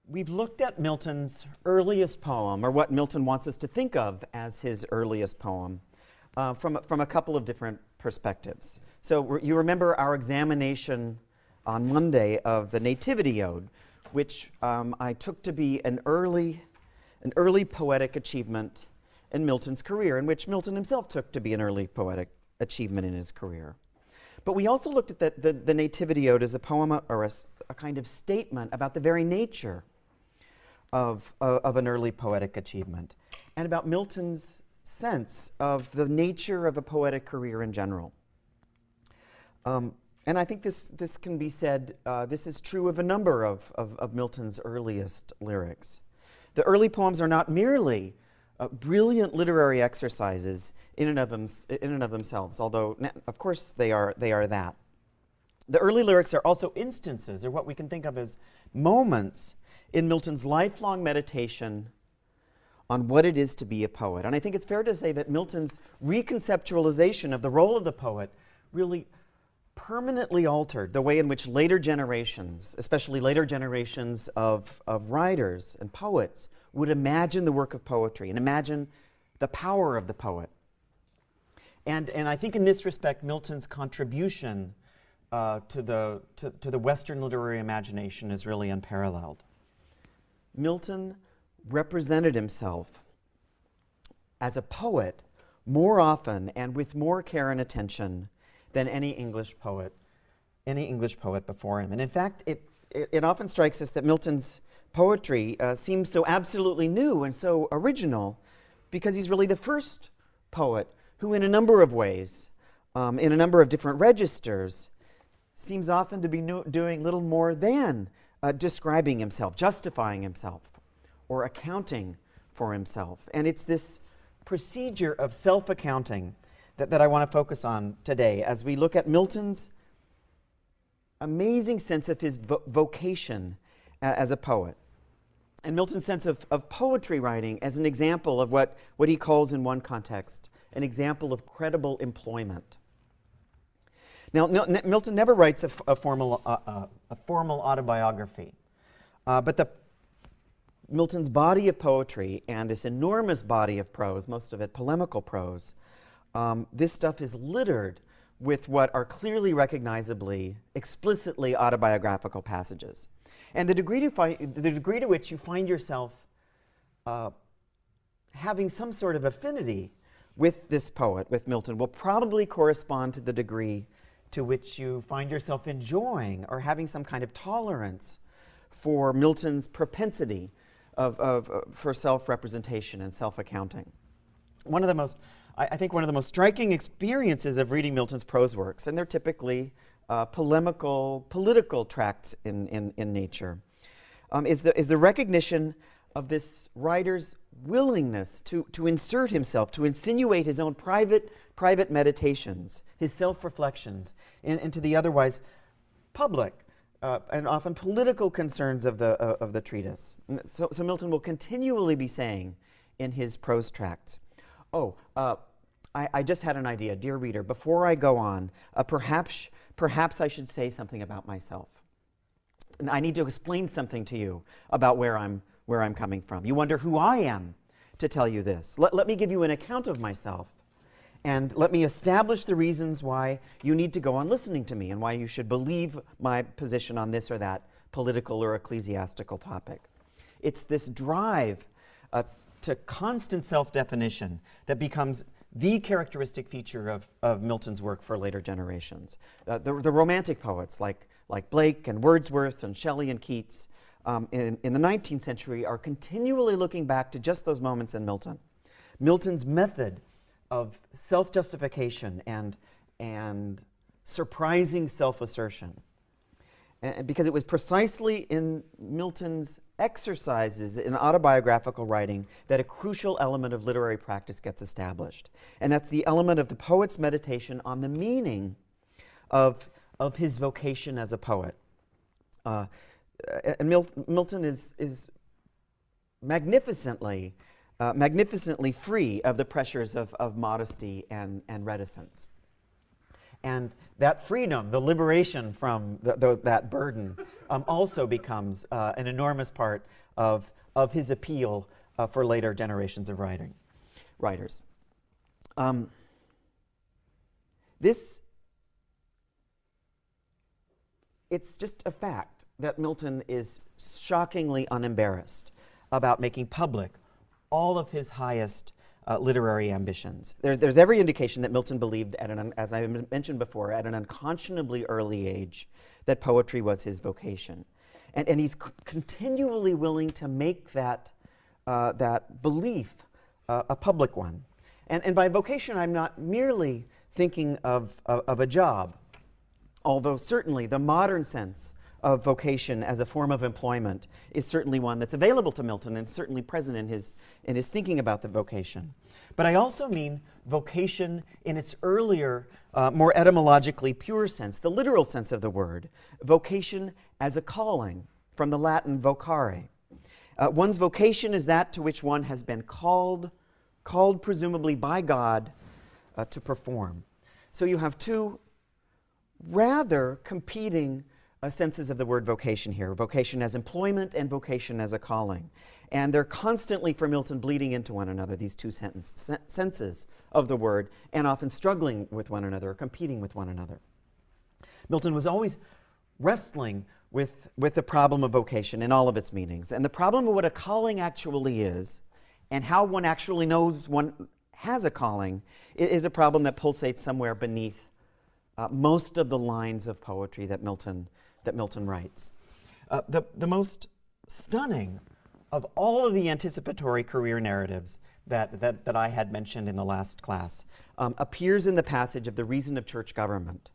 We've looked at Milton's earliest poem, or what Milton wants us to think of as his earliest poem, from a couple of different perspectives. So you remember our examination on Monday of the Nativity Ode, which I took to be an early poetic achievement in Milton's career, and which Milton himself took to be an early poetic achievement in his career. But we also looked at the Nativity Ode as a poem or a kind of statement about the very nature of an early poetic achievement, and about Milton's sense of the nature of a poetic career in general. And I think this can be said, this is true of a number of Milton's earliest lyrics. The early poems are not merely brilliant literary exercises in and of themselves, although of course they are that. The early lyrics are also instances, or what we can think of as moments, in Milton's lifelong meditation on what it is to be a poet. And I think it's fair to say that Milton's reconceptualization of the role of the poet really permanently altered the way in which later generations, especially later generations of writers and poets, would imagine the work of poetry and imagine the power of the poet. And I think in this respect, Milton's contribution to the Western literary imagination is really unparalleled. Milton represented himself as a poet more often and with more care and attention than any English poet before him. And in fact, it often strikes us that Milton's poetry seems so absolutely new and so original because he's really the first poet who, in a number of ways, in a number of different registers, seems often to be doing little more than describing himself, justifying himself, or accounting for himself. And it's this procedure of self-accounting that I want to focus on today as we look at Milton's amazing sense of his vocation as a poet, and Milton's sense of poetry writing as an example of what he calls in one context an example of credible employment. Now, Milton never writes a formal autobiography, but Milton's body of poetry and this enormous body of prose, most of it polemical prose, this stuff is littered with what are clearly recognizably, explicitly autobiographical passages. And the degree to which you find yourself having some sort of affinity with this poet, with Milton, will probably correspond to the degree to which you find yourself enjoying or having some kind of tolerance for Milton's propensity for self-representation and self-accounting. I think one of the most striking experiences of reading Milton's prose works, and they're typically polemical, political tracts in nature, is the recognition of this writer's willingness to insert himself, to insinuate his own private meditations, his self-reflections, into the otherwise public and often political concerns of the treatise. So Milton will continually be saying in his prose tracts, I just had an idea, dear reader. Before I go on, perhaps I should say something about myself. And I need to explain something to you about where I'm coming from. You wonder who I am to tell you this. Let me give you an account of myself, and let me establish the reasons why you need to go on listening to me and why you should believe my position on this or that political or ecclesiastical topic. It's this drive to constant self-definition that becomes the characteristic feature of Milton's work for later generations. The Romantic poets like Blake and Wordsworth and Shelley and Keats in the 19th century are continually looking back to just those moments in Milton. Milton's method of self-justification and surprising self-assertion. And because it was precisely in Milton's exercises in autobiographical writing that a crucial element of literary practice gets established. And that's the element of the poet's meditation on the meaning of his vocation as a poet. And Milton is magnificently free of the pressures of modesty and reticence. And that freedom, the liberation from that burden, also becomes an enormous part of his appeal for later generations of writers. It's just a fact that Milton is shockingly unembarrassed about making public all of his highest literary ambitions. There's every indication that Milton believed, as I mentioned before, at an unconscionably early age, that poetry was his vocation. And he's continually willing to make that belief a public one. And by vocation, I'm not merely thinking of a job, although certainly the modern sense of vocation as a form of employment is certainly one that's available to Milton and certainly present in his thinking about the vocation. But I also mean vocation in its earlier, more etymologically pure sense, the literal sense of the word, vocation as a calling, from the Latin vocare. One's vocation is that to which one has been called presumably by God to perform. So you have two rather competing senses of the word vocation here, vocation as employment and vocation as a calling. And they're constantly, for Milton, bleeding into one another, these two senses of the word, and often struggling with one another or competing with one another. Milton was always wrestling with the problem of vocation in all of its meanings. And the problem of what a calling actually is and how one actually knows one has a calling is a problem that pulsates somewhere beneath most of the lines of poetry that Milton writes. The most stunning of all of the anticipatory career narratives that I had mentioned in the last class appears in the passage of The Reason of Church Government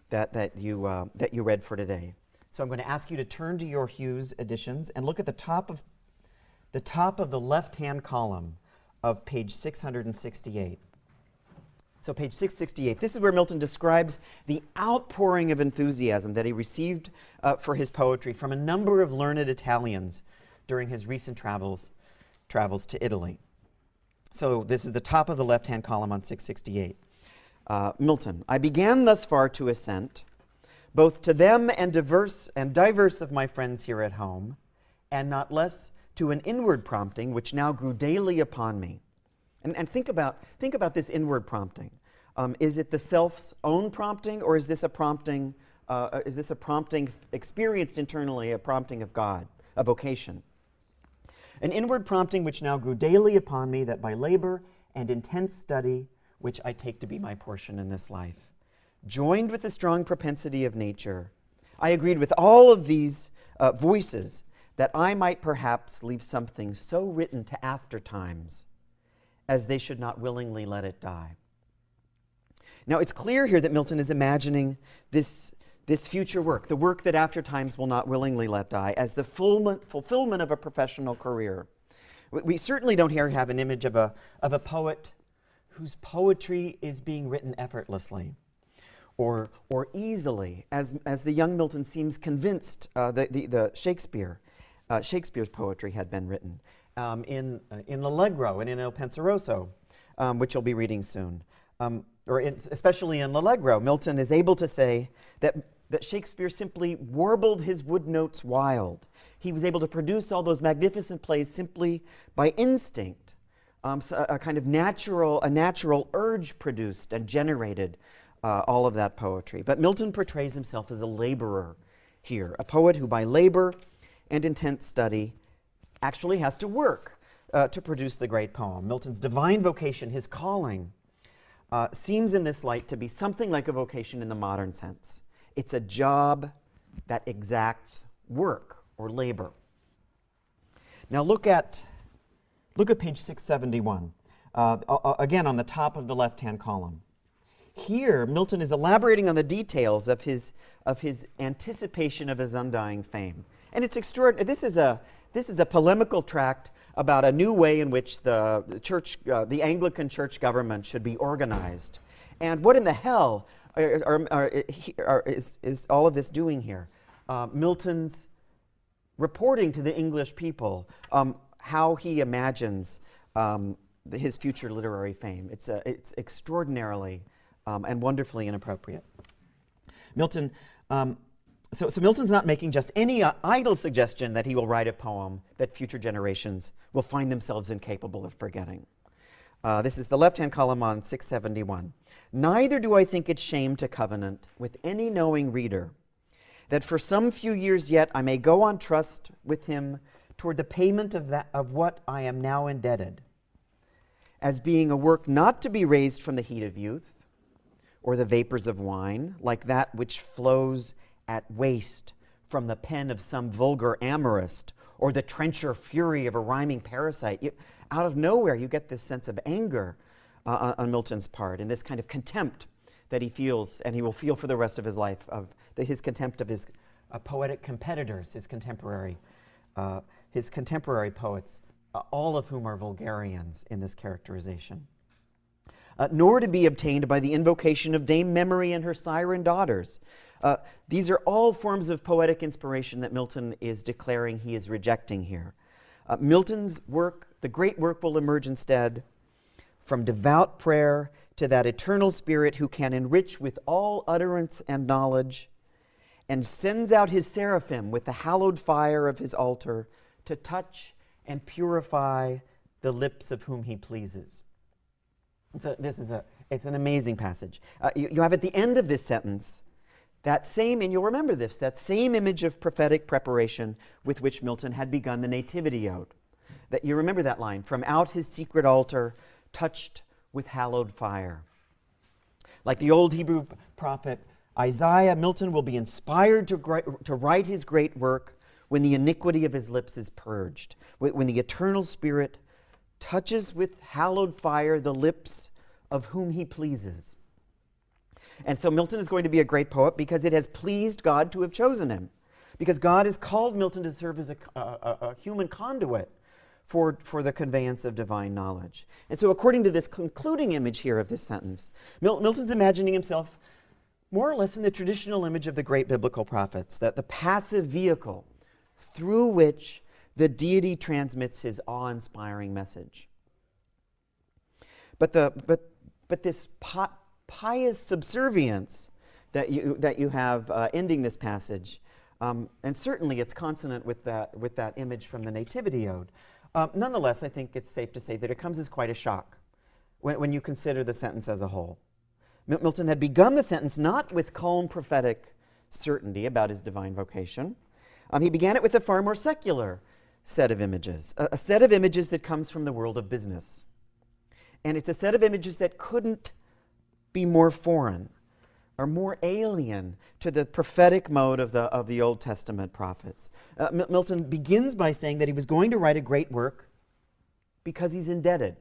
that you read for today. So I'm going to ask you to turn to your Hughes editions and look at the top of the left-hand column of page 668. So page 668, this is where Milton describes the outpouring of enthusiasm that he received for his poetry from a number of learned Italians during his recent travels to Italy. So this is the top of the left-hand column on 668. Milton, I began thus far to assent, both to them and diverse of my friends here at home, and not less to an inward prompting which now grew daily upon me. And think about this inward prompting. Is it the self's own prompting, or is this a prompting? Experienced internally, a prompting of God, a vocation? An inward prompting which now grew daily upon me, that by labor and intense study, which I take to be my portion in this life, joined with the strong propensity of nature, I agreed with all of these voices that I might perhaps leave something so written to after times as they should not willingly let it die. Now, it's clear here that Milton is imagining this future work, the work that after times will not willingly let die, as the fulfillment of a professional career. We certainly don't here have an image of a poet whose poetry is being written effortlessly or easily, as the young Milton seems convinced the Shakespeare's poetry had been written in L'Allegro and in Il Penseroso, which you'll be reading soon. Especially in L'Allegro, Milton is able to say that Shakespeare simply warbled his wood notes wild. He was able to produce all those magnificent plays simply by instinct. A kind of natural urge produced and generated all of that poetry. But Milton portrays himself as a laborer here, a poet who by labor and intense study actually has to work to produce the great poem. Milton's divine vocation, his calling, seems in this light to be something like a vocation in the modern sense. It's a job that exacts work or labor. Now look at page 671, again on the top of the left-hand column. Here, Milton is elaborating on the details of his anticipation of his undying fame. And it's extraordinary. This is a polemical tract about a new way in which the Anglican church government should be organized. And what in the hell is all of this doing here? Milton's reporting to the English people how he imagines his future literary fame. It's extraordinarily and wonderfully inappropriate. Milton, so Milton's not making just any idle suggestion that he will write a poem that future generations will find themselves incapable of forgetting. This is the left-hand column on 671. Neither do I think it shame to covenant with any knowing reader that for some few years yet I may go on trust with him toward the payment of what I am now indebted, as being a work not to be raised from the heat of youth or the vapors of wine, like that which flows at waste from the pen of some vulgar amorist or the trencher fury of a rhyming parasite. Out of nowhere, you get this sense of anger on Milton's part, and this kind of contempt that he feels, and he will feel for the rest of his life, of his contempt of his poetic competitors, his contemporary poets, all of whom are vulgarians in this characterization. Nor to be obtained by the invocation of Dame Memory and her siren daughters. These are all forms of poetic inspiration that Milton is declaring he is rejecting here. Milton's work, the great work, will emerge instead from devout prayer to that eternal Spirit who can enrich with all utterance and knowledge, and sends out his seraphim with the hallowed fire of his altar to touch and purify the lips of whom he pleases. So it's an amazing passage. You have at the end of this sentence that same, and you'll remember this, that same image of prophetic preparation with which Milton had begun the Nativity Ode. That you remember that line, from out his secret altar, touched with hallowed fire. Like the old Hebrew prophet Isaiah, Milton will be inspired to write his great work when the iniquity of his lips is purged, when the eternal Spirit touches with hallowed fire the lips of whom he pleases. And so Milton is going to be a great poet because it has pleased God to have chosen him, because God has called Milton to serve as a human conduit for the conveyance of divine knowledge. And so according to this concluding image here of this sentence, Milton's imagining himself more or less in the traditional image of the great biblical prophets, that the passive vehicle through which the deity transmits his awe-inspiring message. But this pious subservience that you have ending this passage, and certainly it's consonant with that image from the Nativity Ode. Nonetheless, I think it's safe to say that it comes as quite a shock when you consider the sentence as a whole. Milton had begun the sentence not with calm prophetic certainty about his divine vocation. He began it with a far more secular set of images, a set of images that comes from the world of business. And it's a set of images that couldn't be more foreign or more alien to the prophetic mode of the Old Testament prophets. Milton begins by saying that he was going to write a great work because he's indebted,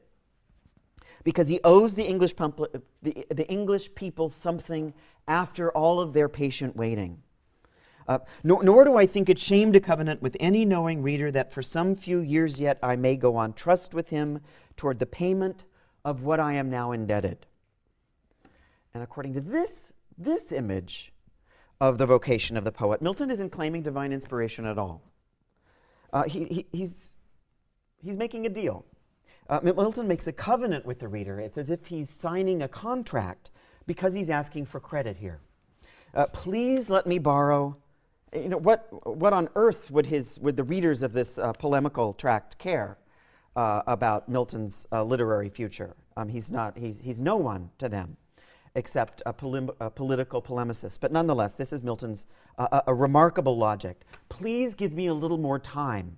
because he owes the English people something after all of their patient waiting. Nor do I think it shame to covenant with any knowing reader that for some few years yet I may go on trust with him toward the payment of what I am now indebted. And according to this image of the vocation of the poet, Milton isn't claiming divine inspiration at all. He's making a deal. Milton makes a covenant with the reader. It's as if he's signing a contract because he's asking for credit here. Please let me borrow. What on earth would the readers of this polemical tract care about Milton's literary future? He's no one to them except a political polemicist. But nonetheless, this is Milton's a remarkable logic. Please give me a little more time,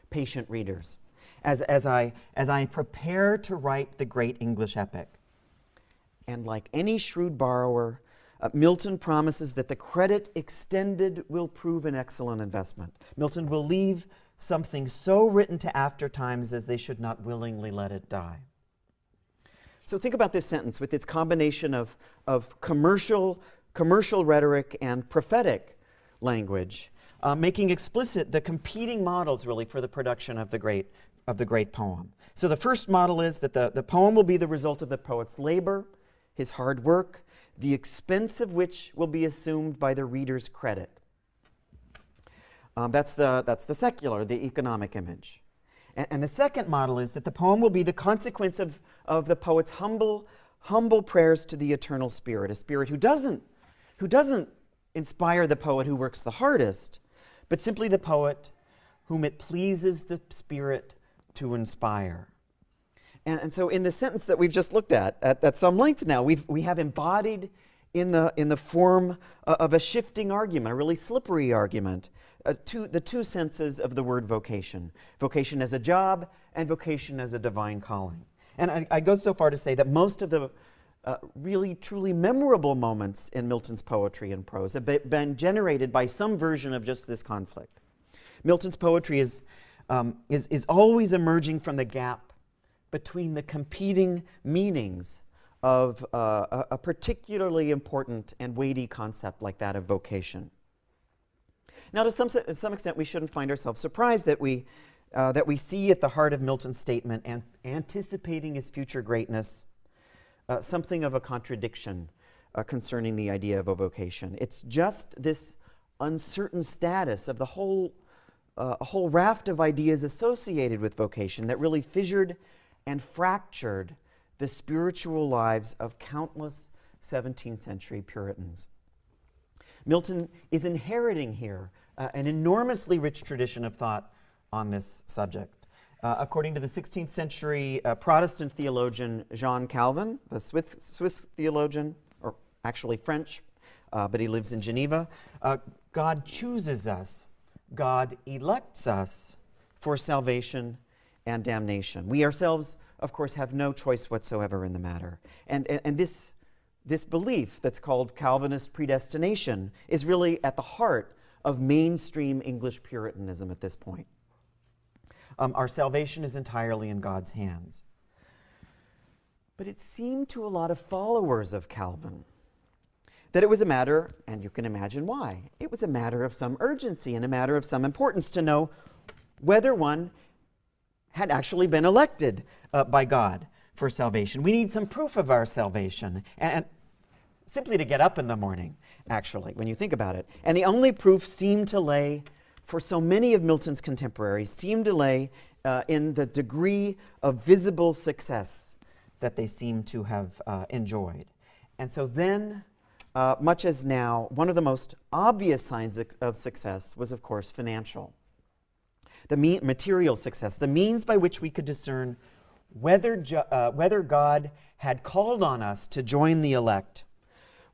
patient readers, as I prepare to write the great English epic. And like any shrewd borrower, Milton promises that the credit extended will prove an excellent investment. Milton will leave something so written to after times as they should not willingly let it die. So think about this sentence with its combination of commercial rhetoric and prophetic language, making explicit the competing models really for the production of the great poem. So the first model is that the poem will be the result of the poet's labor, his hard work, the expense of which will be assumed by the reader's credit. That's the secular, the economic image. And the second model is that the poem will be the consequence of the poet's humble prayers to the eternal Spirit, a Spirit who doesn't inspire the poet who works the hardest, but simply the poet whom it pleases the Spirit to inspire. And so in the sentence that we've just looked at some length now, we have embodied in the form of a shifting argument, a really slippery argument, the two senses of the word vocation. Vocation as a job and vocation as a divine calling. And I go so far to say that most of the really truly memorable moments in Milton's poetry and prose have been generated by some version of just this conflict. Milton's poetry is always emerging from the gap between the competing meanings of a particularly important and weighty concept like that of vocation. Now, to some extent, we shouldn't find ourselves surprised that we see at the heart of Milton's statement and anticipating his future greatness something of a contradiction concerning the idea of a vocation. It's just this uncertain status of the whole raft of ideas associated with vocation that really fissured and fractured the spiritual lives of countless 17th century Puritans. Milton is inheriting here an enormously rich tradition of thought on this subject. According to the 16th century Protestant theologian Jean Calvin, a Swiss theologian, or actually French, but he lives in Geneva, God chooses us, God elects us for salvation and damnation. We ourselves, of course, have no choice whatsoever in the matter. And this belief that's called Calvinist predestination is really at the heart of mainstream English Puritanism at this point. Our salvation is entirely in God's hands. But it seemed to a lot of followers of Calvin that it was a matter, and you can imagine why, it was a matter of some urgency and a matter of some importance to know whether one had actually been elected by God for salvation. We need some proof of our salvation, and simply to get up in the morning, actually, when you think about it. And the only proof seemed to lay, for so many of Milton's contemporaries, seemed to lay in the degree of visible success that they seem to have enjoyed. And so then, much as now, one of the most obvious signs of success was, of course, financial. The material success, the means by which we could discern whether God had called on us to join the elect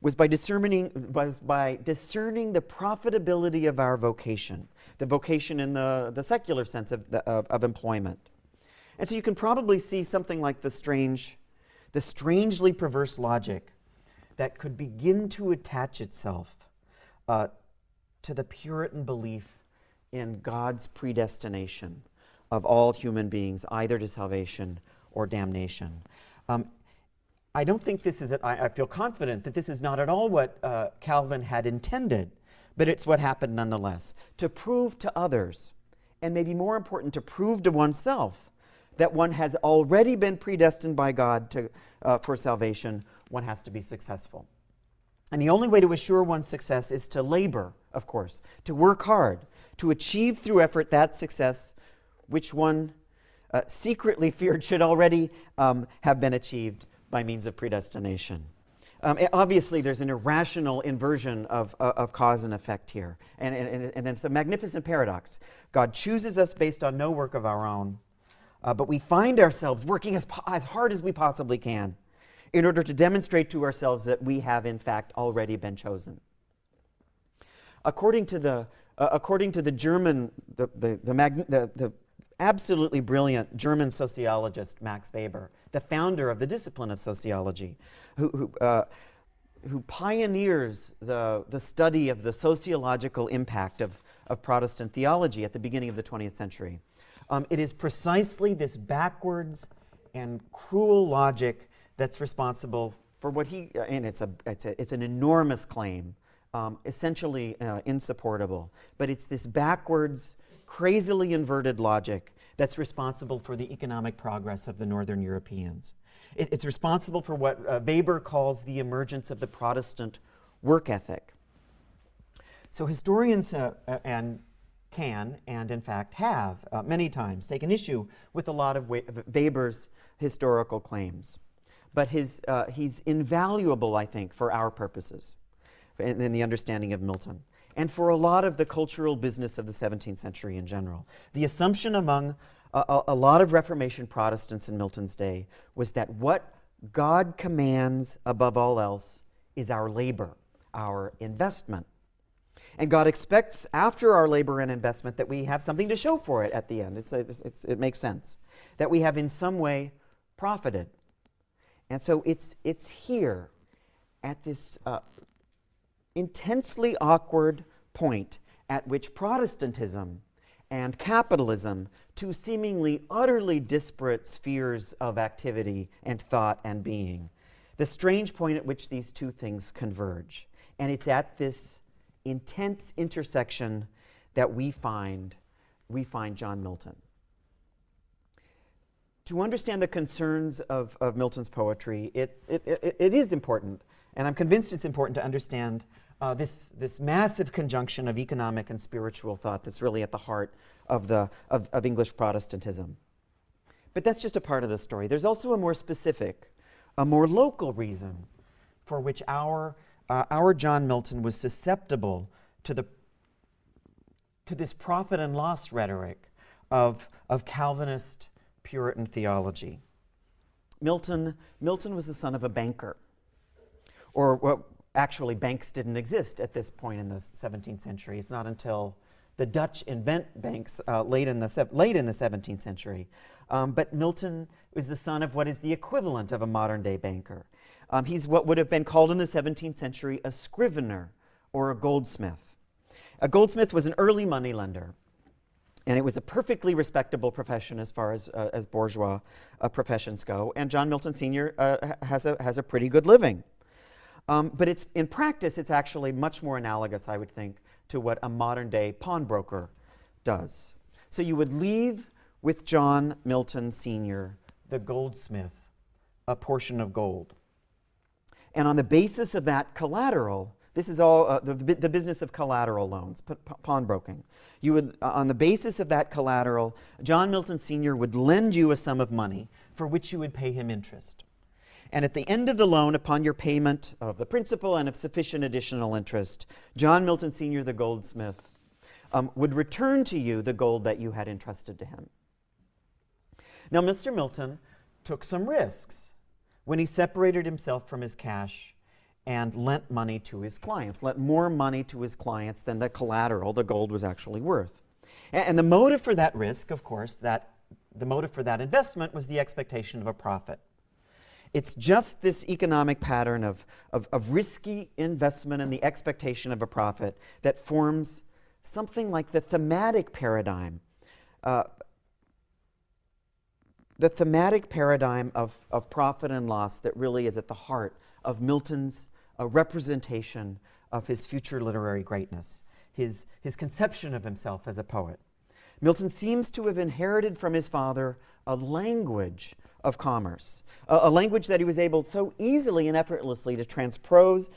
was by discerning the profitability of our vocation, the vocation in the secular sense of employment. And so you can probably see something like the strangely perverse logic that could begin to attach itself to the Puritan belief in God's predestination of all human beings, either to salvation or damnation. I don't think this is, I feel confident that this is not at all what Calvin had intended, but it's what happened nonetheless. To prove to others, and maybe more important, to prove to oneself that one has already been predestined by God for salvation, one has to be successful. And the only way to assure one's success is to labor, of course, to work hard, to achieve through effort that success which one secretly feared should already have been achieved by means of predestination. Obviously, there's an irrational inversion of cause and effect here. And it's a magnificent paradox. God chooses us based on no work of our own, but we find ourselves working as hard as we possibly can in order to demonstrate to ourselves that we have, in fact, already been chosen. According to the German, the absolutely brilliant German sociologist Max Weber, the founder of the discipline of sociology, who pioneers the study of the sociological impact of Protestant theology at the beginning of the 20th century. It is precisely this backwards and cruel logic that's responsible for what and it's an enormous claim, essentially insupportable, but it's this backwards, crazily inverted logic that's responsible for the economic progress of the Northern Europeans. It's responsible for what Weber calls the emergence of the Protestant work ethic. So historians can, and in fact have, many times taken issue with a lot of Weber's historical claims. But he's invaluable, I think, for our purposes. in the understanding of Milton, and for a lot of the cultural business of the 17th century in general. The assumption among a lot of Reformation Protestants in Milton's day was that what God commands above all else is our labor, our investment. And God expects, after our labor and investment, that we have something to show for it at the end. It makes sense. That we have in some way profited. And so it's here, at this intensely awkward point at which Protestantism and capitalism, two seemingly utterly disparate spheres of activity and thought and being, the strange point at which these two things converge. And it's at this intense intersection that we find John Milton. To understand the concerns of Milton's poetry, it is important, and I'm convinced it's important to understand this massive conjunction of economic and spiritual thought that's really at the heart of English Protestantism. But that's just a part of the story. There's also a more specific, a more local reason for which our John Milton was susceptible to this profit and loss rhetoric of Calvinist Puritan theology. Milton was the son of a banker, or well, actually banks didn't exist at this point in the 17th century. It's not until the Dutch invent banks late in the 17th century. But Milton was the son of what is the equivalent of a modern-day banker. He's what would have been called in the 17th century a scrivener or a goldsmith. A goldsmith was an early moneylender, and it was a perfectly respectable profession as far as bourgeois professions go. And John Milton Sr. has a pretty good living. But in practice, it's actually much more analogous, I would think, to what a modern-day pawnbroker does. So you would leave with John Milton Sr., the goldsmith, a portion of gold. And on the basis of that collateral, this is all the business of collateral loans, pawnbroking. You would, on the basis of that collateral, John Milton Sr. would lend you a sum of money for which you would pay him interest. And at the end of the loan, upon your payment of the principal and of sufficient additional interest, John Milton Sr., the goldsmith, would return to you the gold that you had entrusted to him. Now, Mr. Milton took some risks when he separated himself from his cash and lent money to his clients, lent more money to his clients than the collateral, the gold, was actually worth. And the motive for that risk, of course, the motive for that investment was the expectation of a profit. It's just this economic pattern of risky investment and the expectation of a profit that forms something like the thematic paradigm of profit and loss that really is at the heart of Milton's representation of his future literary greatness, his conception of himself as a poet. Milton seems to have inherited from his father a language of commerce, a language that he was able so easily and effortlessly to transpose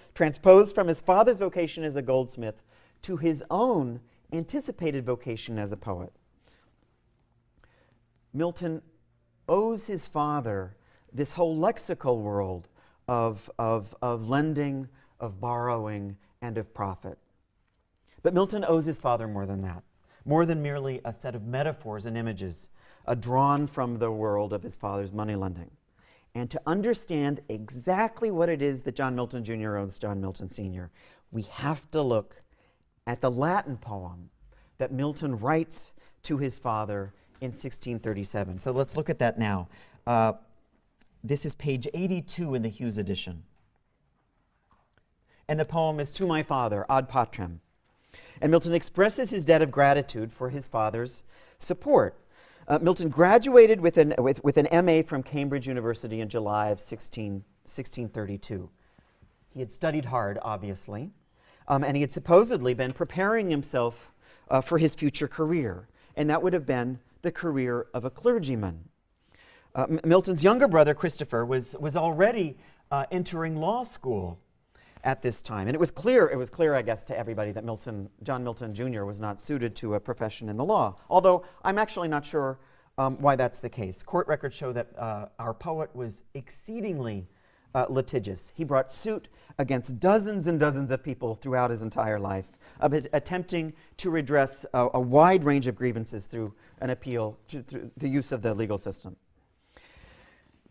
from his father's vocation as a goldsmith to his own anticipated vocation as a poet. Milton owes his father this whole lexical world of lending, of borrowing, and of profit. But Milton owes his father more than that, more than merely a set of metaphors and images drawn from the world of his father's moneylending. And to understand exactly what it is that John Milton Jr. owes John Milton Sr., we have to look at the Latin poem that Milton writes to his father in 1637. So let's look at that now. This is page 82 in the Hughes edition. And the poem is To My Father, Ad Patrem. And Milton expresses his debt of gratitude for his father's support. Milton graduated with an MA from Cambridge University in July of 1632. He had studied hard, obviously, and he had supposedly been preparing himself for his future career, and that would have been the career of a clergyman. Milton's younger brother, Christopher, was already entering law school at this time, and it was clear, I guess, to everybody that John Milton Jr. was not suited to a profession in the law, although I'm actually not sure why that's the case. Court records show that our poet was exceedingly litigious. He brought suit against dozens and dozens of people throughout his entire life, attempting to redress a wide range of grievances through an appeal, through the use of the legal system.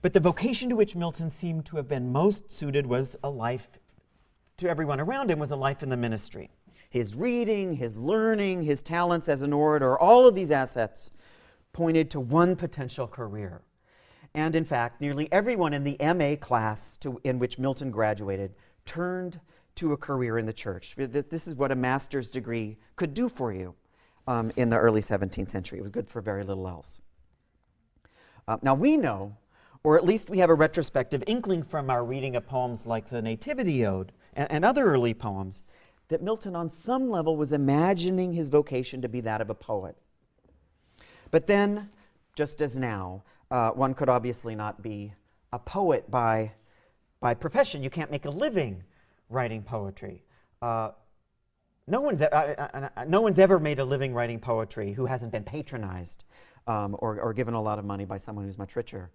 But the vocation to which Milton seemed to have been most suited was a life, to everyone around him, was a life in the ministry. His reading, his learning, his talents as an orator, all of these assets pointed to one potential career. And in fact, nearly everyone in the MA class in which Milton graduated turned to a career in the church. This is what a master's degree could do for you in the early 17th century. It was good for very little else. Now we know, or at least we have a retrospective inkling from our reading of poems like the Nativity Ode and other early poems, that Milton on some level was imagining his vocation to be that of a poet. But then, just as now, one could obviously not be a poet by profession. You can't make a living writing poetry. No one's ever made a living writing poetry who hasn't been patronized or given a lot of money by someone who's much richer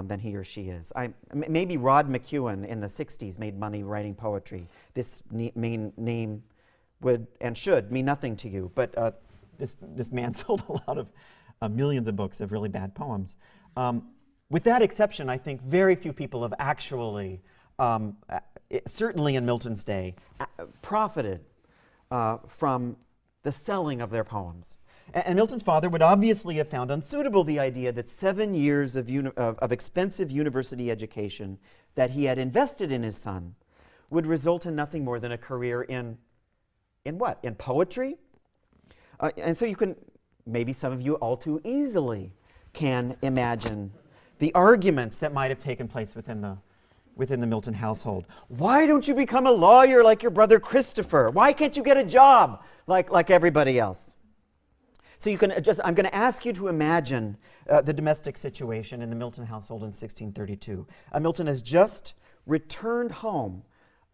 than he or she is. Maybe Rod McEwen in the 60s made money writing poetry. This name would and should mean nothing to you, but this man sold a lot of millions of books of really bad poems. With that exception, I think very few people have actually, certainly in Milton's day, profited from the selling of their poems. And Milton's father would obviously have found unsuitable the idea that 7 years of expensive university education that he had invested in his son would result in nothing more than a career in what? In poetry? And so you can, maybe some of you all too easily can imagine the arguments that might have taken place within the Milton household. Why don't you become a lawyer like your brother Christopher? Why can't you get a job like everybody else? So you can I'm going to ask you to imagine the domestic situation in the Milton household in 1632. Milton has just returned home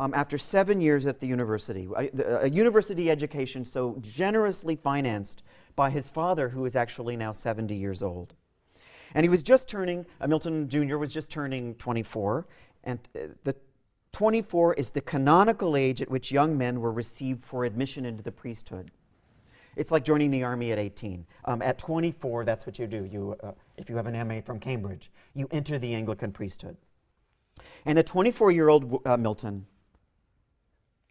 after 7 years at the university, a university education so generously financed by his father, who is actually now 70 years old. And he was just turning, Milton Jr. was just turning 24, and the 24 is the canonical age at which young men were received for admission into the priesthood. It's like joining the army at 18. At 24, that's what you do. If you have an MA from Cambridge, you enter the Anglican priesthood. And the 24-year-old Milton,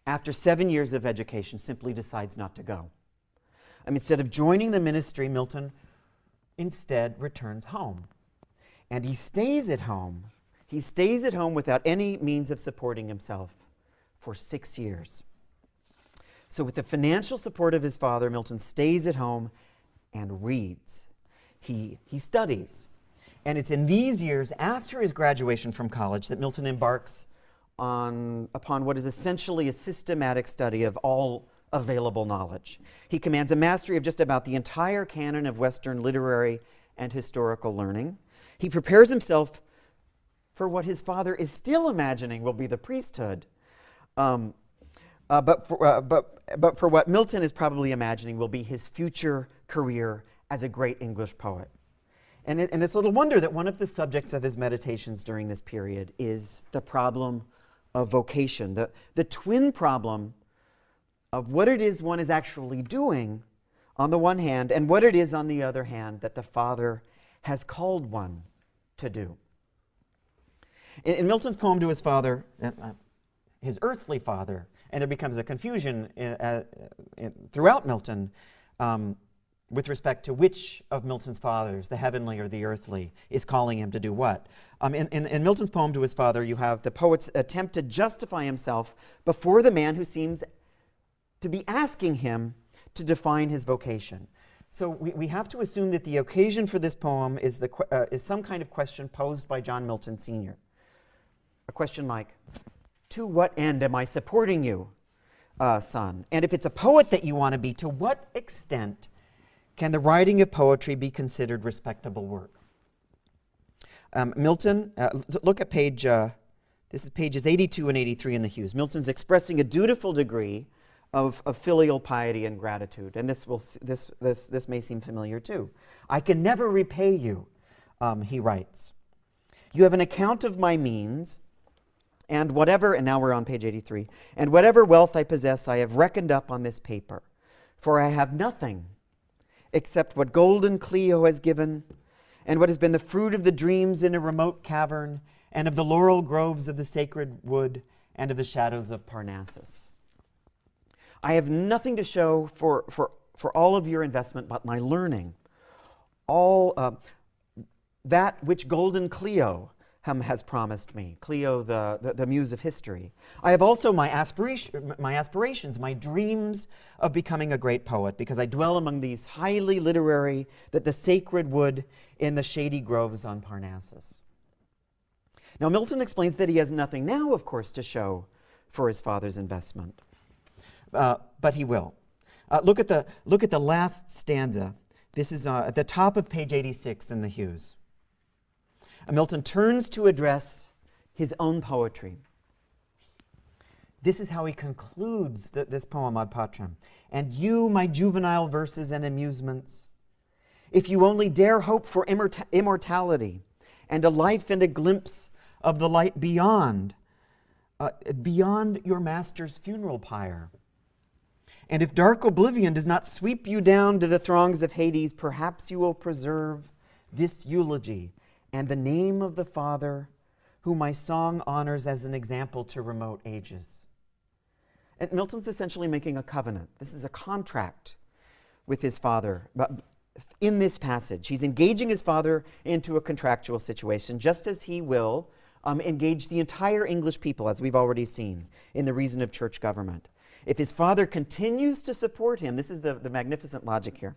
after 7 years of education, simply decides not to go. Instead of joining the ministry, Milton instead returns home. And he stays at home. He stays at home without any means of supporting himself for 6 years. So with the financial support of his father, Milton stays at home and reads. He studies. And it's in these years after his graduation from college that Milton embarks upon what is essentially a systematic study of all available knowledge. He commands a mastery of just about the entire canon of Western literary and historical learning. He prepares himself for what his father is still imagining will be the priesthood. But for what Milton is probably imagining will be his future career as a great English poet. And it's little wonder that one of the subjects of his meditations during this period is the problem of vocation, the twin problem of what it is one is actually doing on the one hand, and what it is on the other hand that the Father has called one to do. In Milton's poem to his father, his earthly father, and there becomes a confusion throughout Milton with respect to which of Milton's fathers, the heavenly or the earthly, is calling him to do what. In Milton's poem to his father, you have the poet's attempt to justify himself before the man who seems to be asking him to define his vocation. So we have to assume that the occasion for this poem is some kind of question posed by John Milton Sr. A question like, to what end am I supporting you, son? And if it's a poet that you want to be, to what extent can the writing of poetry be considered respectable work? Milton, look at this is pages 82 and 83 in the Hughes. Milton's expressing a dutiful degree of filial piety and gratitude, and this may seem familiar too. I can never repay you, he writes. You have an account of my means, And now we're on page 83, and whatever wealth I possess I have reckoned up on this paper, for I have nothing except what golden Clio has given, and what has been the fruit of the dreams in a remote cavern, and of the laurel groves of the sacred wood, and of the shadows of Parnassus. I have nothing to show for all of your investment but my learning, all that which golden Clio has promised me, Clio, the muse of history. I have also my aspirations, my dreams of becoming a great poet, because I dwell among these highly literary, the sacred wood in the shady groves on Parnassus. Now, Milton explains that he has nothing now, of course, to show for his father's investment, but he will. Look at the last stanza. This is at the top of page 86 in the Hughes. Milton turns to address his own poetry. This is how he concludes this poem Ad Patrem. And you, my juvenile verses and amusements, if you only dare hope for immortality and a life and a glimpse of the light beyond your master's funeral pyre, and if dark oblivion does not sweep you down to the throngs of Hades, perhaps you will preserve this eulogy and the name of the Father whom my song honors as an example to remote ages. And Milton's essentially making a covenant. This is a contract with his father. But in this passage, he's engaging his father into a contractual situation, just as he will engage the entire English people, as we've already seen, in the reason of church government. If his father continues to support him, this is the magnificent logic here.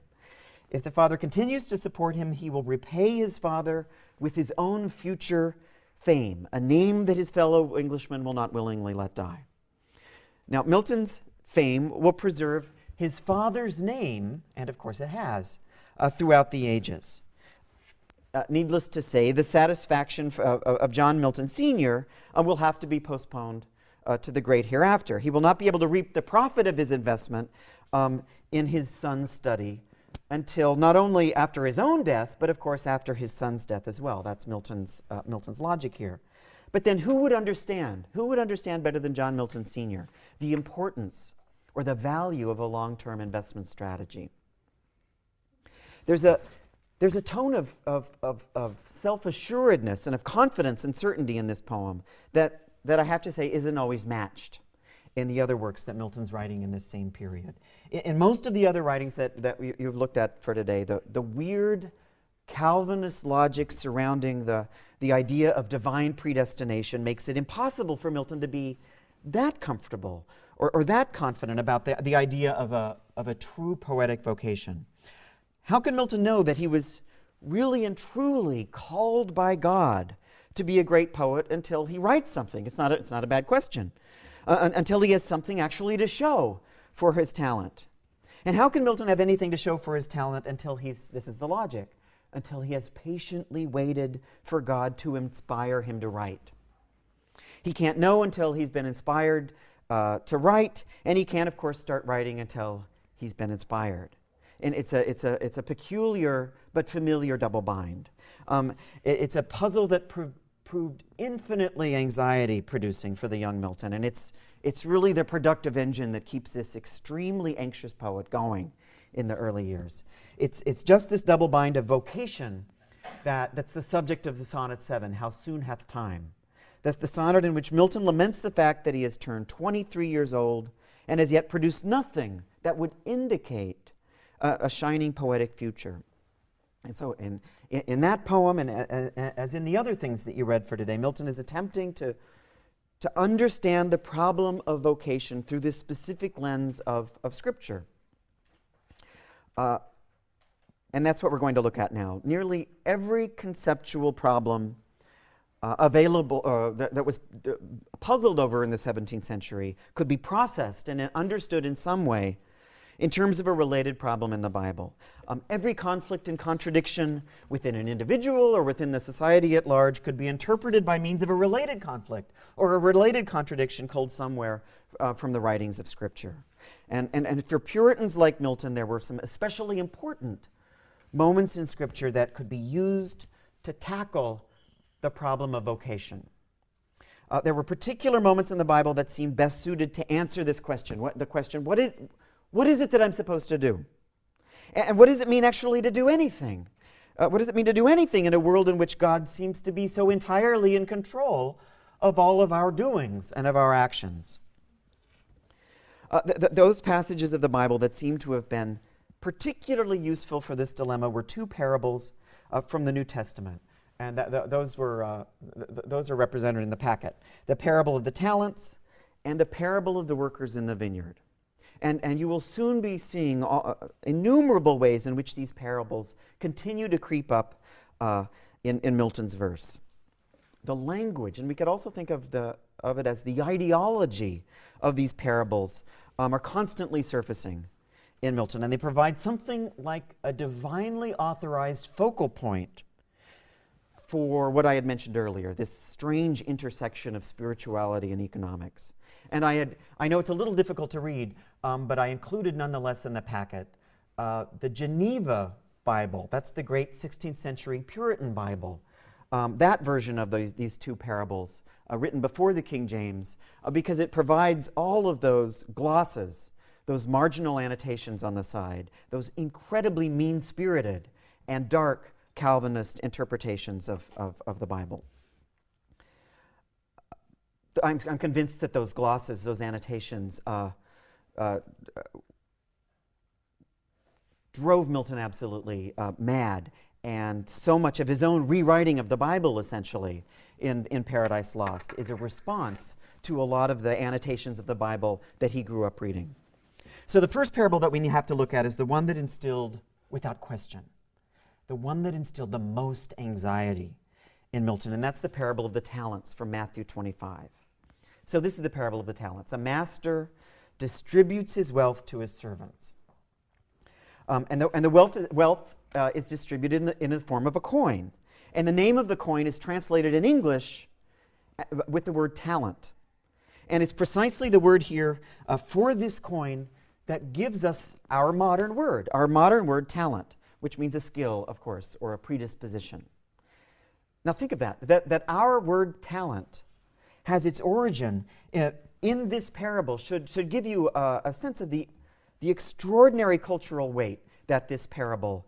If the father continues to support him, he will repay his father with his own future fame, a name that his fellow Englishmen will not willingly let die. Now, Milton's fame will preserve his father's name, and of course it has, throughout the ages. Needless to say, the satisfaction of John Milton Sr. Will have to be postponed to the great hereafter. He will not be able to reap the profit of his investment in his son's study until not only after his own death, but of course after his son's death as well. That's Milton's logic here. But then who would understand? Who would understand better than John Milton Sr. the importance or the value of a long-term investment strategy? There's a tone of self-assuredness and of confidence and certainty in this poem that I have to say isn't always matched in the other works that Milton's writing in this same period. In most of the other writings that you've looked at for today, the weird Calvinist logic surrounding the idea of divine predestination makes it impossible for Milton to be that comfortable or that confident about the idea of a true poetic vocation. How can Milton know that he was really and truly called by God to be a great poet until he writes something? It's not a bad question. Until he has something actually to show for his talent. And how can Milton have anything to show for his talent until this is the logic, until he has patiently waited for God to inspire him to write? He can't know until he's been inspired to write, and he can't, of course, start writing until he's been inspired. And it's a peculiar but familiar double bind. It's a puzzle that proved infinitely anxiety-producing for the young Milton, and it's really the productive engine that keeps this extremely anxious poet going in the early years. It's just this double bind of vocation that's the subject of the Sonnet 7, How Soon Hath Time. That's the sonnet in which Milton laments the fact that he has turned 23 years old and has yet produced nothing that would indicate a shining poetic future. And so in that poem, and as in the other things that you read for today, Milton is attempting to understand the problem of vocation through this specific lens of Scripture. And that's what we're going to look at now. Nearly every conceptual problem available that was puzzled over in the 17th century could be processed and understood in some way in terms of a related problem in the Bible. Every conflict and contradiction within an individual or within the society at large could be interpreted by means of a related conflict or a related contradiction culled somewhere from the writings of Scripture. And for Puritans like Milton, there were some especially important moments in Scripture that could be used to tackle the problem of vocation. There were particular moments in the Bible that seemed best suited to answer this question. What is it that I'm supposed to do? And what does it mean actually to do anything? What does it mean to do anything in a world in which God seems to be so entirely in control of all of our doings and of our actions? Those passages of the Bible that seem to have been particularly useful for this dilemma were two parables from the New Testament. And those are represented in the packet. The parable of the talents and the parable of the workers in the vineyard. And you will soon be seeing innumerable ways in which these parables continue to creep up in Milton's verse. The language, and we could also think of it as the ideology of these parables, are constantly surfacing in Milton. And they provide something like a divinely authorized focal point for what I had mentioned earlier, this strange intersection of spirituality and economics. And I know it's a little difficult to read, but I included nonetheless in the packet the Geneva Bible. That's the great 16th century Puritan Bible. That version of these two parables, written before the King James, because it provides all of those glosses, those marginal annotations on the side, those incredibly mean-spirited and dark Calvinist interpretations of the Bible. I'm convinced that those glosses, those annotations, drove Milton absolutely mad, and so much of his own rewriting of the Bible, essentially, in Paradise Lost, is a response to a lot of the annotations of the Bible that he grew up reading. So the first parable that we have to look at is the one that instilled, without question, the one that instilled the most anxiety in Milton, and that's the parable of the talents from Matthew 25. So this is the parable of the talents. A master distributes his wealth to his servants. And the wealth is distributed in the form of a coin. And the name of the coin is translated in English with the word talent. And it's precisely the word here for this coin that gives us our modern word talent, which means a skill, of course, or a predisposition. Now think of that our word talent has its origin in this parable, should give you a sense of the extraordinary cultural weight that this parable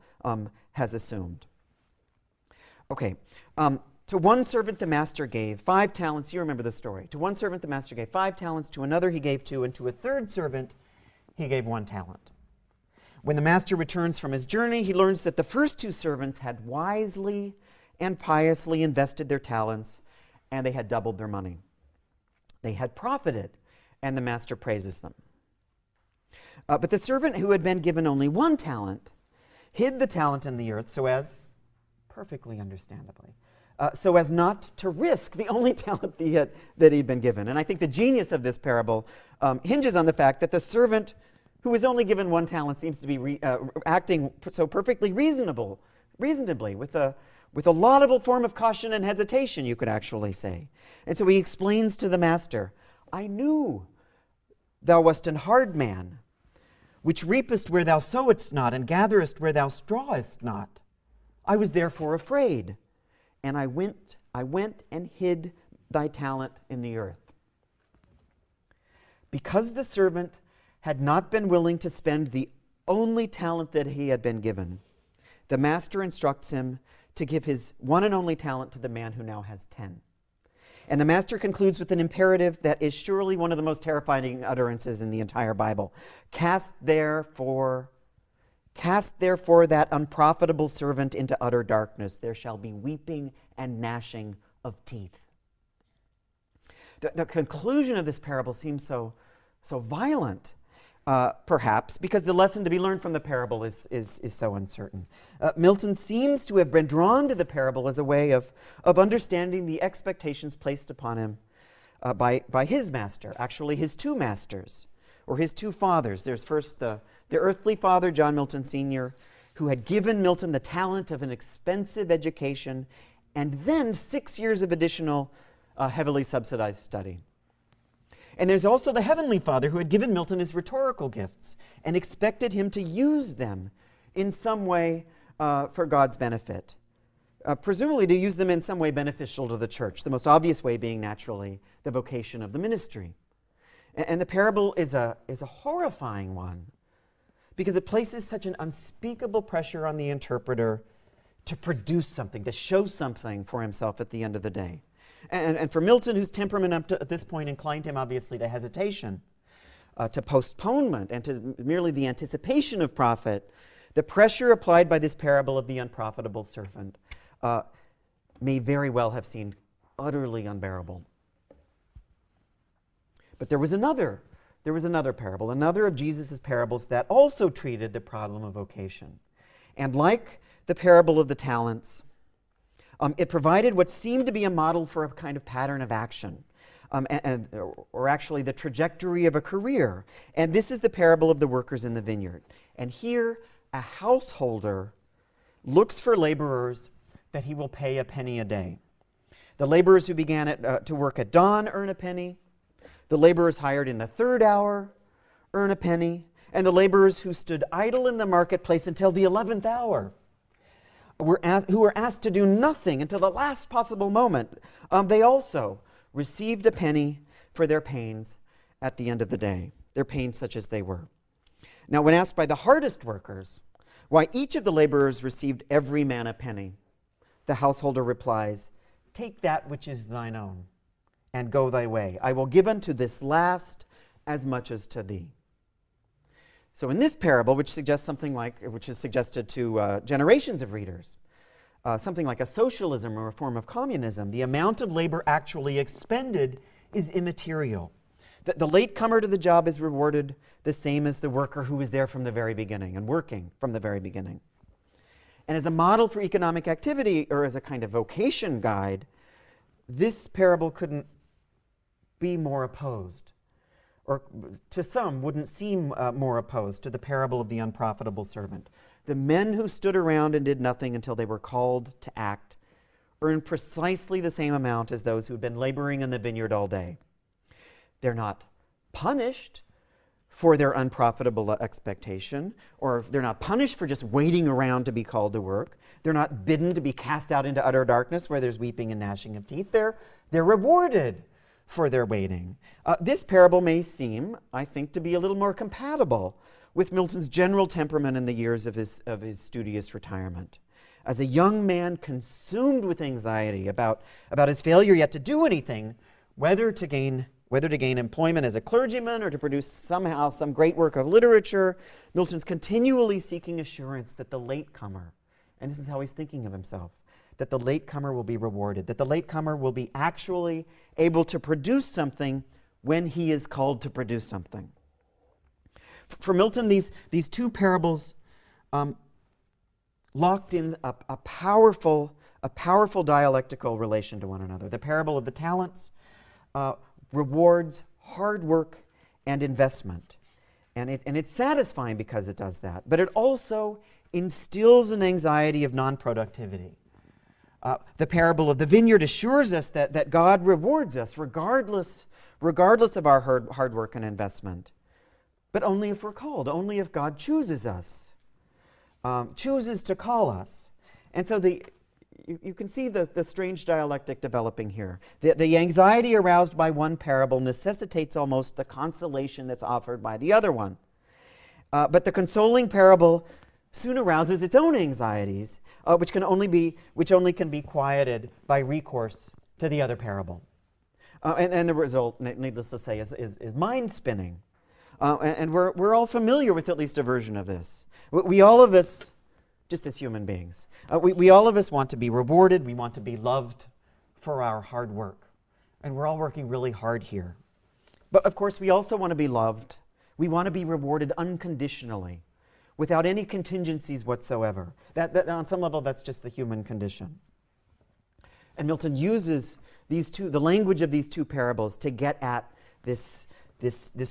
has assumed. Okay, to one servant the master gave 5 talents. You remember the story. To one servant the master gave 5 talents, to another he gave 2, and to a third servant he gave 1 talent. When the master returns from his journey, he learns that the first 2 servants had wisely and piously invested their talents, and they had doubled their money. They had profited, and the master praises them. But the servant who had been given only 1 talent hid the talent in the earth so as, perfectly understandably, so as not to risk the only talent that he'd been given. And I think the genius of this parable hinges on the fact that the servant who was only given 1 talent seems to be acting so perfectly reasonably, with a laudable form of caution and hesitation, you could actually say. And so he explains to the master, I knew thou wast an hard man, which reapest where thou sowest not, and gatherest where thou strawest not. I was therefore afraid, and I went and hid thy talent in the earth. Because the servant had not been willing to spend the only talent that he had been given, the master instructs him to give his one and only talent to the man who now has 10. And the master concludes with an imperative that is surely one of the most terrifying utterances in the entire Bible. Cast therefore that unprofitable servant into utter darkness. There shall be weeping and gnashing of teeth. The conclusion of this parable seems so violent, perhaps, because the lesson to be learned from the parable is so uncertain. Milton seems to have been drawn to the parable as a way of understanding the expectations placed upon him by his master, actually his 2 masters, or his 2 fathers. There's first the earthly father, John Milton Sr., who had given Milton the talent of an expensive education, and then 6 years of additional heavily subsidized study. And there's also the Heavenly Father who had given Milton his rhetorical gifts and expected him to use them in some way for God's benefit. presumably to use them in some way beneficial to the church, the most obvious way being naturally the vocation of the ministry. And the parable is a horrifying one because it places such an unspeakable pressure on the interpreter to produce something, to show something for himself at the end of the day. And for Milton, whose temperament up to at this point inclined him obviously to hesitation, to postponement, and to merely the anticipation of profit, the pressure applied by this parable of the unprofitable servant may very well have seemed utterly unbearable. But there was another parable, another of Jesus' parables that also treated the problem of vocation. And like the parable of the talents, it provided what seemed to be a model for a kind of pattern of action, or actually the trajectory of a career. And this is the parable of the workers in the vineyard. And here, a householder looks for laborers that he will pay a penny a day. The laborers who began to work at dawn earn a penny. The laborers hired in the third hour earn a penny. And the laborers who stood idle in the marketplace until the 11th hour, who were asked to do nothing until the last possible moment, they also received a penny for their pains at the end of the day, their pains such as they were. Now, when asked by the hardest workers why each of the laborers received every man a penny, the householder replies, "Take that which is thine own, and go thy way. I will give unto this last as much as to thee." So in this parable, which is suggested to generations of readers, something like a socialism or a form of communism, the amount of labor actually expended is immaterial. The latecomer to the job is rewarded the same as the worker who was there from the very beginning and working from the very beginning. And as a model for economic activity, or as a kind of vocation guide, this parable couldn't be more opposed, or to some wouldn't seem more opposed to the parable of the unprofitable servant. The men who stood around and did nothing until they were called to act earned precisely the same amount as those who had been laboring in the vineyard all day. They're not punished for their unprofitable expectation, or they're not punished for just waiting around to be called to work. They're not bidden to be cast out into utter darkness where there's weeping and gnashing of teeth. They're rewarded for their waiting. This parable may seem, I think, to be a little more compatible with Milton's general temperament in the years of his studious retirement. As a young man consumed with anxiety about his failure yet to do anything, whether to gain employment as a clergyman or to produce somehow some great work of literature, Milton's continually seeking assurance that the latecomer, and this is how he's thinking of himself, that the latecomer will be rewarded, that the latecomer will be actually able to produce something when he is called to produce something. For Milton, these two parables locked in a powerful dialectical relation to one another. The parable of the talents rewards hard work and investment. And it's satisfying because it does that. But it also instills an anxiety of non-productivity. The parable of the vineyard assures us that God rewards us regardless of our hard work and investment. But only if we're called, only if God chooses us, chooses to call us. And so you can see the strange dialectic developing here. The anxiety aroused by one parable necessitates almost the consolation that's offered by the other one. But the consoling parable soon arouses its own anxieties, which only can be quieted by recourse to the other parable. And the result, needless to say, is mind-spinning. And we're all familiar with at least a version of this. We all of us, just as human beings, we all of us want to be rewarded. We want to be loved for our hard work. And we're all working really hard here. But of course, we also want to be loved. We want to be rewarded unconditionally, without any contingencies whatsoever. That on some level, that's just the human condition. And Milton uses the language of these two parables to get at this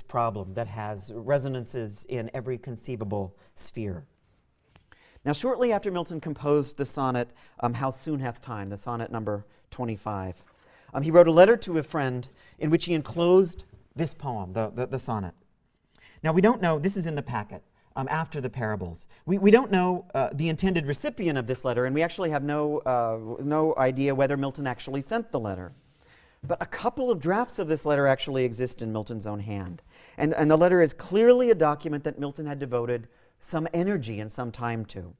problem that has resonances in every conceivable sphere. Now, shortly after Milton composed the sonnet, How Soon Hath Time, the sonnet number 25, he wrote a letter to a friend in which he enclosed this poem, the sonnet. Now, we don't know, this is in the packet. after the parables. We don't know the intended recipient of this letter, and we actually have no idea whether Milton actually sent the letter. But a couple of drafts of this letter actually exist in Milton's own hand. And the letter is clearly a document that Milton had devoted some energy and some time to.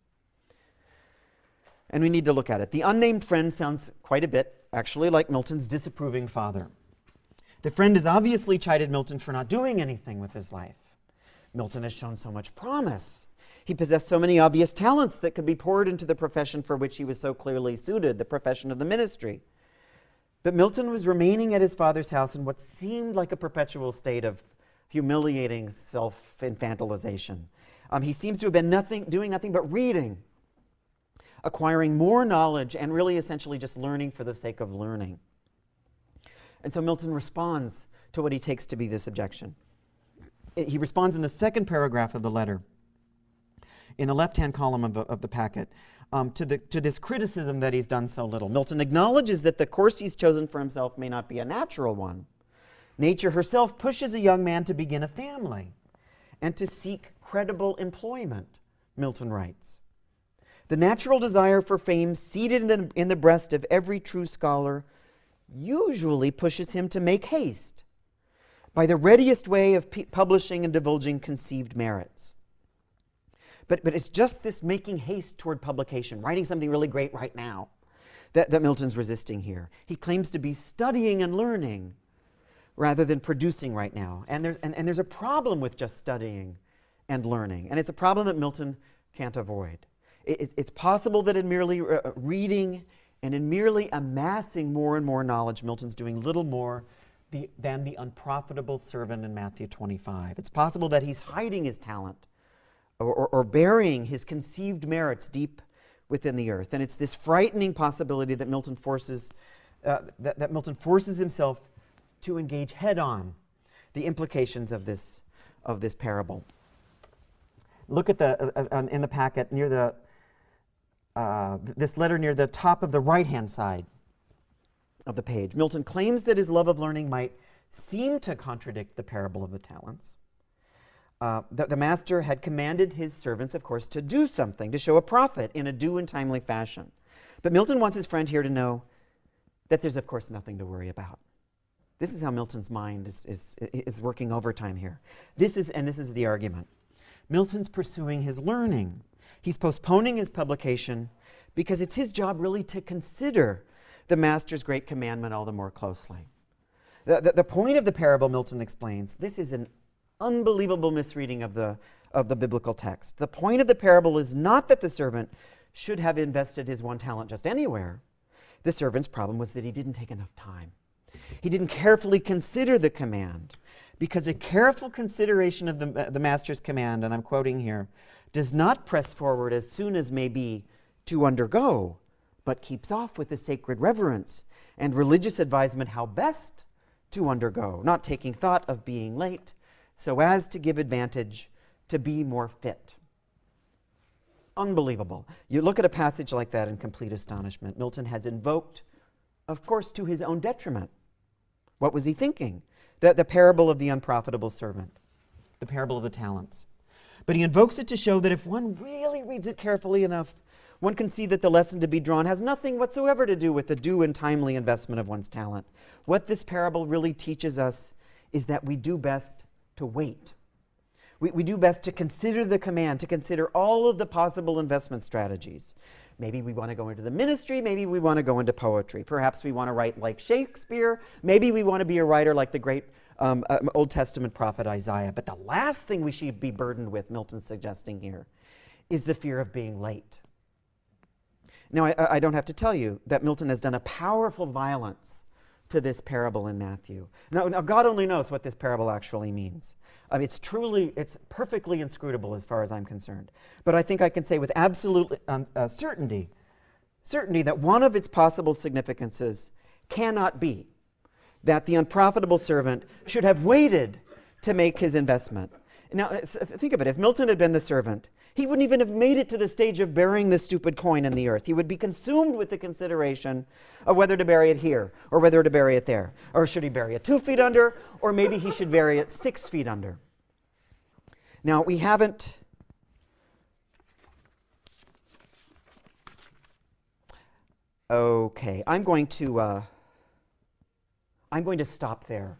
And we need to look at it. The unnamed friend sounds quite a bit, actually, like Milton's disapproving father. The friend has obviously chided Milton for not doing anything with his life. Milton has shown so much promise. He possessed so many obvious talents that could be poured into the profession for which he was so clearly suited, the profession of the ministry. But Milton was remaining at his father's house in what seemed like a perpetual state of humiliating self-infantilization. He seems to have been doing nothing but reading, acquiring more knowledge, and really essentially just learning for the sake of learning. And so Milton responds to what he takes to be this objection. He responds in the second paragraph of the letter, in the left-hand column of the packet, to this criticism that he's done so little. Milton acknowledges that the course he's chosen for himself may not be a natural one. Nature herself pushes a young man to begin a family and to seek credible employment, Milton writes. The natural desire for fame seated in the breast of every true scholar usually pushes him to make haste by the readiest way of publishing and divulging conceived merits. But it's just this making haste toward publication, writing something really great right now, that Milton's resisting here. He claims to be studying and learning rather than producing right now. And there's a problem with just studying and learning. And it's a problem that Milton can't avoid. It's possible that in merely reading and in merely amassing more and more knowledge, Milton's doing little more than the unprofitable servant in Matthew 25. It's possible that he's hiding his talent or burying his conceived merits deep within the earth. And it's this frightening possibility that Milton forces himself to engage head-on the implications of this parable. Look at in the packet near this letter near the top of the right-hand side of the page. Milton claims that his love of learning might seem to contradict the parable of the talents. The master had commanded his servants, of course, to do something, to show a profit in a due and timely fashion. But Milton wants his friend here to know that there's, of course, nothing to worry about. This is how Milton's mind is working overtime here. This is the argument. Milton's pursuing his learning. He's postponing his publication because it's his job really to consider the master's great commandment all the more closely. The point of the parable, Milton explains, this is an unbelievable misreading of the biblical text. The point of the parable is not that the servant should have invested his one talent just anywhere. The servant's problem was that he didn't take enough time. He didn't carefully consider the command, because a careful consideration of the master's command, and I'm quoting here, does not press forward as soon as may be to undergo, but keeps off with the sacred reverence and religious advisement how best to undergo, not taking thought of being late, so as to give advantage to be more fit. Unbelievable. You look at a passage like that in complete astonishment. Milton has invoked, of course, to his own detriment. What was he thinking? The parable of the unprofitable servant, the parable of the talents. But he invokes it to show that if one really reads it carefully enough, one can see that the lesson to be drawn has nothing whatsoever to do with the due and timely investment of one's talent. What this parable really teaches us is that we do best to wait. We do best to consider the command, to consider all of the possible investment strategies. Maybe we want to go into the ministry, maybe we want to go into poetry. Perhaps we want to write like Shakespeare, maybe we want to be a writer like the great Old Testament prophet Isaiah. But the last thing we should be burdened with, Milton's suggesting here, is the fear of being late. Now, I don't have to tell you that Milton has done a powerful violence to this parable in Matthew. Now, God only knows what this parable actually means. It's perfectly inscrutable as far as I'm concerned. But I think I can say with absolute certainty that one of its possible significances cannot be that the unprofitable servant should have waited to make his investment. Now, think of it. If Milton had been the servant, he wouldn't even have made it to the stage of burying this stupid coin in the earth. He would be consumed with the consideration of whether to bury it here or whether to bury it there. Or should he bury it 2 feet under, or maybe he should bury it 6 feet under. Now, we haven't Okay, I'm going to stop there.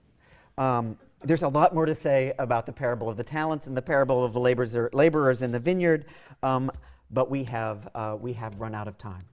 There's a lot more to say about the parable of the talents and the parable of the laborers in the vineyard, but we have run out of time.